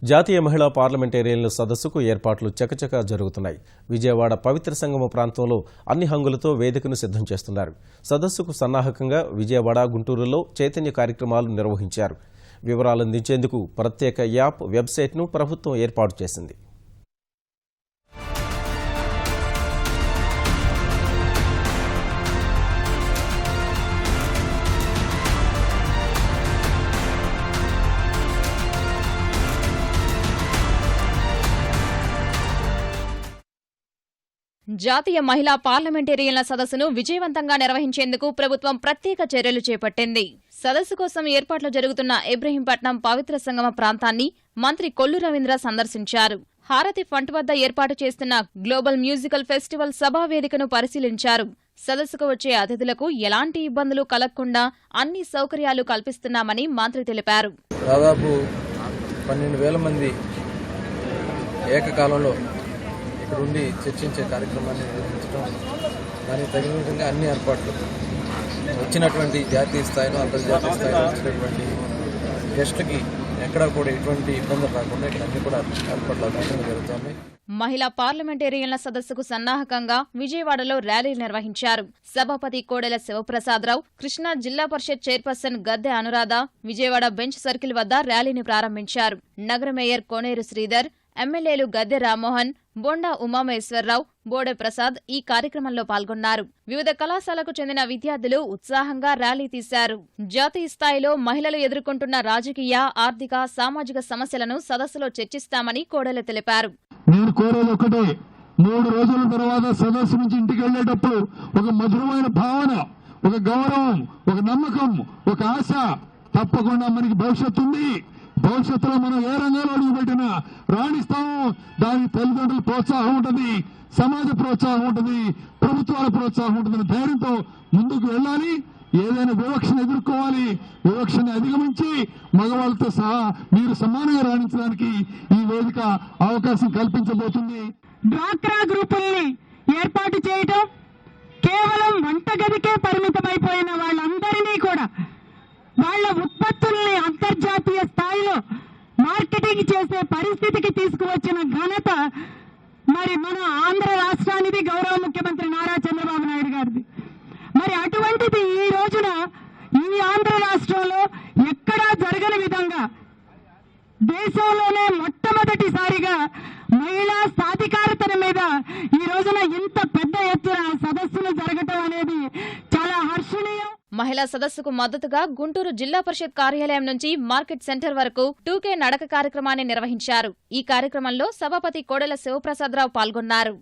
జాతీయ మహిళా పార్లమెంటేరియన్ల సదస్సుకు ఏర్పాట్లు చకచకా జరుగుతున్నాయి. విజయవాడ పవిత్ర సంగమ ప్రాంతంలో అన్ని హంగులతో వేదికను సిద్ధం చేస్తున్నారు. సదస్సుకు సన్నాహకంగా విజయవాడ, గుంటూరులో చైతన్య కార్యక్రమాలు నిర్వహించారు. వివరాలందించేందుకు ప్రత్యేక యాప్, వెబ్సైట్ను ప్రభుత్వం ఏర్పాటు చేసింది. జాతీయ మహిళా పార్లమెంటేరియన్ల సదస్సును విజయవంతంగా నిర్వహించేందుకు ప్రభుత్వం ప్రత్యేక చర్యలు చేపట్టింది. సదస్సు కోసం ఏర్పాట్లు జరుగుతున్న ఇబ్రహీంపట్నం పవిత్ర సంగమ ప్రాంతాన్ని మంత్రి కొల్లు రవీంద్ర సందర్శించారు. హారతి ఫంట్ వద్ద ఏర్పాటు చేస్తున్న గ్లోబల్ మ్యూజికల్ ఫెస్టివల్ సభా వేదికను పరిశీలించారు. సదస్సుకు వచ్చే అతిథులకు ఎలాంటి ఇబ్బందులు కలగకుండా అన్ని సౌకర్యాలు కల్పిస్తున్నామని మంత్రి తెలిపారు. దాదాపు 12,000 మంది ఏకకాలంలో ఇక్కడుండి చర్చించే కార్యక్రమాన్ని నిర్వహించడం, దానికి తగిన విధంగా అన్ని ఏర్పాట్లు వచ్చినటువంటి జాతీయ స్థాయిలో, అంతర్జాతీయ స్థాయిలో వచ్చినటువంటి గెస్టులకి ఎక్కడా కూడా ఎటువంటి ఇబ్బందులు రాకుండా ఇక్కడ అన్ని కూడా ఏర్పాట్లు అద్భుతంగా జరుగుతున్నాయి. మహిళా పార్లమెంటేరియన్ల సదస్సుకు సన్నాహకంగా విజయవాడలో ర్యాలీ నిర్వహించారు. సభాపతి కోడెల శివప్రసాదరావు, కృష్ణా జిల్లా పరిషత్ చైర్పర్సన్ గద్దె అనురాధ విజయవాడ బెంచ్ సర్కిల్ వద్ద ర్యాలీని ప్రారంభించారు. నగర మేయర్ కోనేరు శ్రీధర్, ఎమ్మెల్యేలు గద్దె రామ్మోహన్, బొండా ఉమామేశ్వరరావు, బోడే ప్రసాద్ ఈ కార్యక్రమంలో పాల్గొన్నారు. వివిధ కళాశాలకు చెందిన విద్యార్థులు ఉత్సాహంగా ర్యాలీ తీశారు. జాతీయ స్థాయిలో మహిళలు ఎదుర్కొంటున్న రాజకీయ, ఆర్థిక, సామాజిక సమస్యలను సదస్సులో చర్చిస్తామని కోడెల తెలిపారు. నేను కోరేది ఒకటే, 3 రోజుల తర్వాత సదస్సు నుంచి ఇంటికి వెళ్లేటప్పుడు ఒక మధురమైన భావన, ఒక గౌరవం, ఒక నమ్మకం, ఒక ఆశ. తప్పకుండా మనకి భవిష్యత్తు ఉంది. భవిష్యత్తులో మనం ఏ రంగంలో అడుగుపెట్టినా రాణిస్తాము. దానికి తల్లిదండ్రుల ప్రోత్సాహం ఉంటుంది, సమాజ ప్రోత్సాహం ఉంటుంది, ప్రభుత్వాల ప్రోత్సాహం ఉంటుందని ధైర్యంతో ముందుకు వెళ్ళాలి. ఏదైనా వివక్షను ఎదుర్కోవాలి. వివక్షని అధిగమించి మగవాళ్ళతో సహా మీరు సమానంగా రాణించడానికి ఈ వేదిక అవకాశం కల్పించబోతుంది. డ్వాక్రా గ్రూపుల్ని ఏర్పాటు చేయడం, కేవలం వంటగదికే పరిమితమైపోయిన వాళ్ళందరినీ కూడా వాళ్ల ఉత్పత్తుల్ని అంతర్జాతీయ స్థాయిలో మార్కెటింగ్ చేసే పరిస్థితికి తీసుకువచ్చిన ఘనత మరి మన ఆంధ్ర రాష్ట్రానికి గౌరవ ముఖ్యమంత్రి నారా చంద్రబాబు నాయుడు గారిది. మరి అటువంటిది ఈ రోజున ఈ ఆంధ్ర రాష్ట్రంలో ఎక్కడా జరగని విధంగా దేశంలోనే మొట్టమొదటిసారిగా మహిళా సాధికారతల మీద ఈ రోజున ఇంత పెద్ద ఎత్తున సదస్సులు జరగటం అనేది చాలా హర్షణీయం. మహిళా సదస్సుకు మద్దతుగా గుంటూరు జిల్లా పరిషత్ కార్యాలయం నుంచి మార్కెట్ సెంటర్ వరకు 2K నడక కార్యక్రమాన్ని నిర్వహించారు. ఈ కార్యక్రమంలో సభాపతి కోడెల శివప్రసాదరావు పాల్గొన్నారు.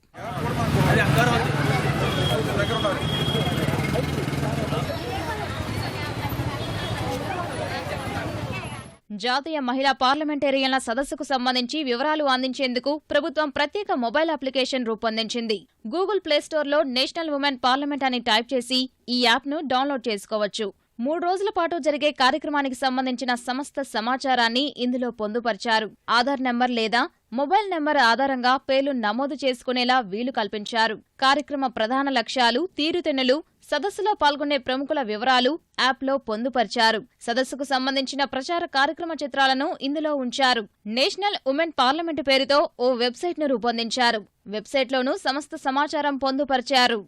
జాతీయ మహిళా పార్లమెంటేరియన్ల సదస్సుకు సంబంధించి వివరాలు అందించేందుకు ప్రభుత్వం ప్రత్యేక మొబైల్ అప్లికేషన్ రూపొందించింది. గూగుల్ ప్లేస్టోర్లో నేషనల్ ఉమెన్ పార్లమెంట్ అని టైప్ చేసి ఈ యాప్ను డౌన్లోడ్ చేసుకోవచ్చు. 3 రోజుల పాటు జరిగే కార్యక్రమానికి సంబంధించిన సమస్త సమాచారాన్ని ఇందులో పొందుపరిచారు. ఆధార్ నెంబర్ లేదా మొబైల్ నెంబర్ ఆధారంగా పేర్లు నమోదు చేసుకునేలా వీలు కల్పించారు. కార్యక్రమ ప్రధాన లక్ష్యాలు, తీరుతెన్నులు, సదస్సులో పాల్గొనే ప్రముఖుల వివరాలు యాప్లో పొందుపరిచారు. సదస్సుకు సంబంధించిన ప్రచార కార్యక్రమ చిత్రాలను ఇందులో ఉంచారు. నేషనల్ ఉమెన్ పార్లమెంటు పేరుతో ఓ వెబ్సైట్ను రూపొందించారు. వెబ్సైట్లోనూ సమస్త సమాచారం పొందుపరిచారు.